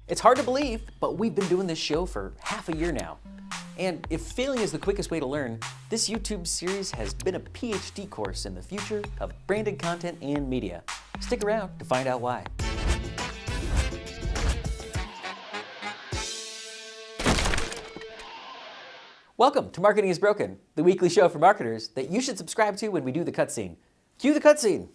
It's hard to believe, but we've been doing this show for half a year now. And if failing is the quickest way to learn, this YouTube series has been a PhD course in the future of branded content and media. Stick around to find out why. Welcome to Marketing is Broken, the weekly show for marketers that you should subscribe to when we do the cutscene. Cue the cutscene.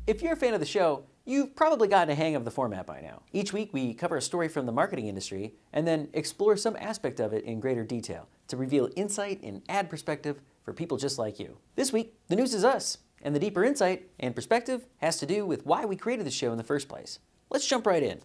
If you're a fan of the show, you've probably gotten a hang of the format by now. Each week we cover a story from the marketing industry and then explore some aspect of it in greater detail to reveal insight and add perspective for people just like you. This week, the news is us, and the deeper insight and perspective has to do with why we created the show in the first place. Let's jump right in.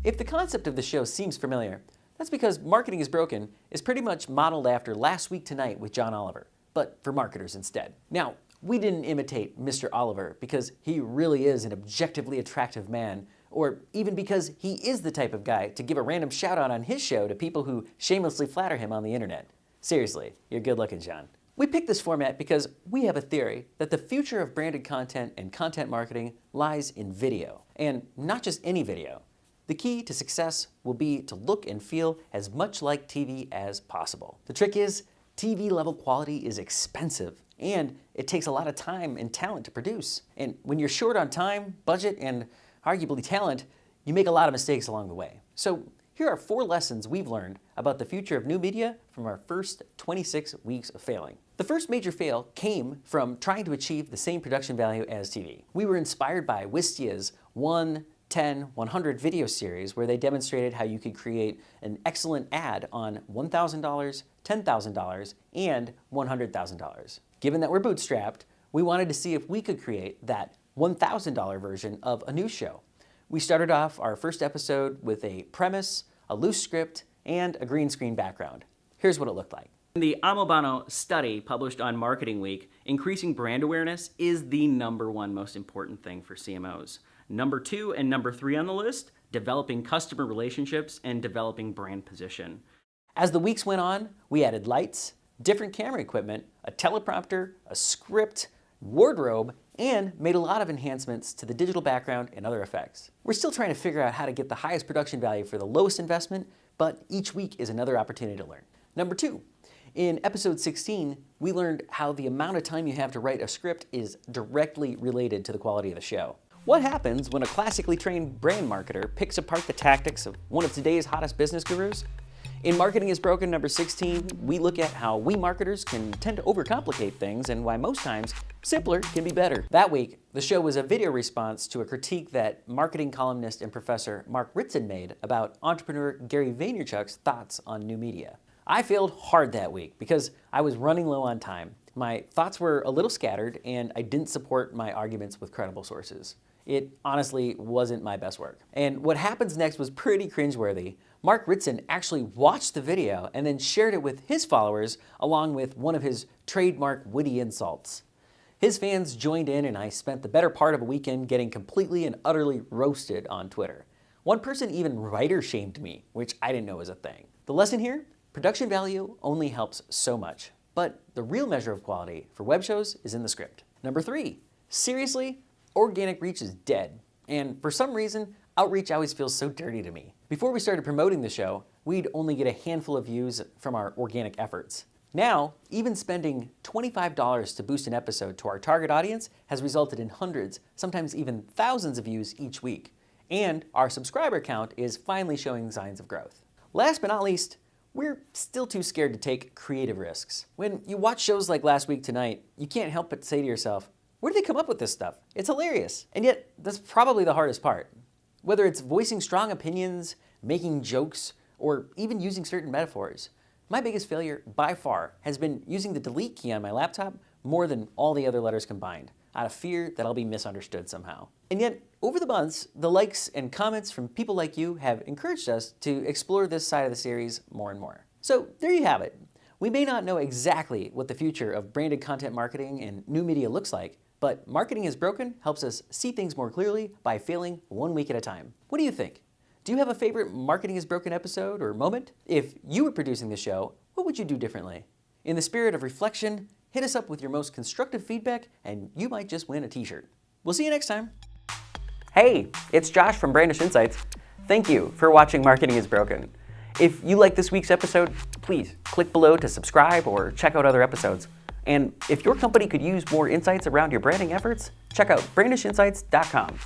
If the concept of the show seems familiar, that's because Marketing is Broken is pretty much modeled after Last Week Tonight with John Oliver, but for marketers instead. Now, we didn't imitate Mr. Oliver because he really is an objectively attractive man, or even because he is the type of guy to give a random shout out on his show to people who shamelessly flatter him on the internet. Seriously, you're good looking, John. We picked this format because we have a theory that the future of branded content and content marketing lies in video, and not just any video. The key to success will be to look and feel as much like TV as possible. The trick is, TV level quality is expensive, and it takes a lot of time and talent to produce. And when you're short on time, budget, and arguably talent, you make a lot of mistakes along the way. So here are 4 lessons we've learned about the future of new media from our first 26 weeks of failing. The first major fail came from trying to achieve the same production value as TV. We were inspired by Wistia's 1, 10, 100 video series where they demonstrated how you could create an excellent ad on $1,000, $10,000, and $100,000. Given that we're bootstrapped, we wanted to see if we could create that $1,000 version of a news show. We started off our first episode with a premise, a loose script, and a green screen background. Here's what it looked like. In the Amobano study published on Marketing Week, increasing brand awareness is the #1 most important thing for CMOs. Number 2 and number 3 on the list, developing customer relationships and developing brand position. As the weeks went on, we added lights, different camera equipment, a teleprompter, a script, wardrobe, and made a lot of enhancements to the digital background and other effects. We're still trying to figure out how to get the highest production value for the lowest investment, but each week is another opportunity to learn. Number 2, in episode 16, we learned how the amount of time you have to write a script is directly related to the quality of the show. What happens when a classically trained brand marketer picks apart the tactics of one of today's hottest business gurus? In Marketing is Broken number 16, we look at how we marketers can tend to overcomplicate things and why most times simpler can be better. That week, the show was a video response to a critique that marketing columnist and professor Mark Ritson made about entrepreneur Gary Vaynerchuk's thoughts on new media. I failed hard that week because I was running low on time. My thoughts were a little scattered and I didn't support my arguments with credible sources. It honestly wasn't my best work. And what happens next was pretty cringeworthy. Mark Ritson actually watched the video and then shared it with his followers along with one of his trademark witty insults. His fans joined in and I spent the better part of a weekend getting completely and utterly roasted on Twitter. One person even writer shamed me, which I didn't know was a thing. The lesson here? Production value only helps so much, but the real measure of quality for web shows is in the script. Number 3, seriously, organic reach is dead. And for some reason, outreach always feels so dirty to me. Before we started promoting the show, we'd only get a handful of views from our organic efforts. Now, even spending $25 to boost an episode to our target audience has resulted in hundreds, sometimes even thousands of views each week. And our subscriber count is finally showing signs of growth. Last but not least, we're still too scared to take creative risks. When you watch shows like Last Week Tonight, you can't help but say to yourself, where did they come up with this stuff? It's hilarious. And yet, that's probably the hardest part. Whether it's voicing strong opinions, making jokes, or even using certain metaphors, my biggest failure by far has been using the delete key on my laptop more than all the other letters combined, out of fear that I'll be misunderstood somehow. And yet, over the months, the likes and comments from people like you have encouraged us to explore this side of the series more and more. So there you have it. We may not know exactly what the future of branded content marketing and new media looks like, but Marketing is Broken helps us see things more clearly by failing 1 week at a time. What do you think? Do you have a favorite Marketing is Broken episode or moment? If you were producing the show, what would you do differently? In the spirit of reflection, hit us up with your most constructive feedback and you might just win a t-shirt. We'll see you next time. Hey, it's Josh from Brandish Insights. Thank you for watching Marketing is Broken. If you like this week's episode, please click below to subscribe or check out other episodes. And if your company could use more insights around your branding efforts, check out brandishinsights.com.